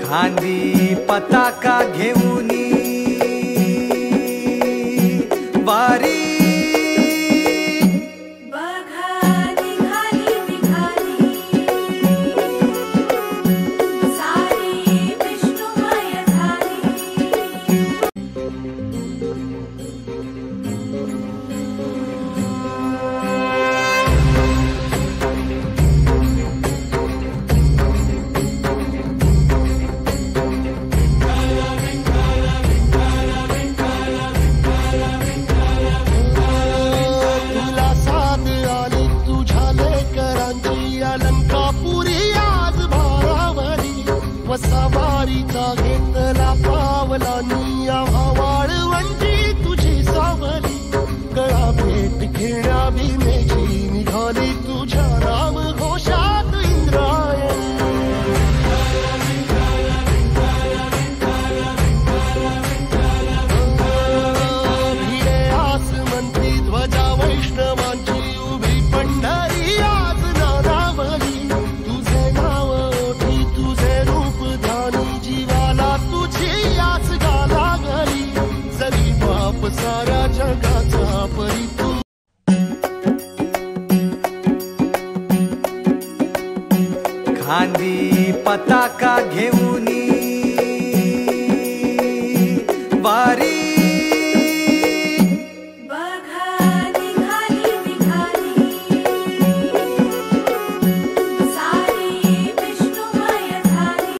खांदी पताका घेऊनी वारी सवारीचा घेतला पावला निया वाळवंटी तुझी सावली गळा भेट घेण्या भीमेची निघाली तुझ्या राम घोषात इंद्रायणी भिडे आसमंती ध्वजा वैष्णवांची उभी पंढरी आज नारावली तुझे नाव ओठी तुझे रूप जीवाला तुझी आस गाला गली जरी बाप साऱ्या जगाचा परी तू खांदी पताका घेऊनी वारी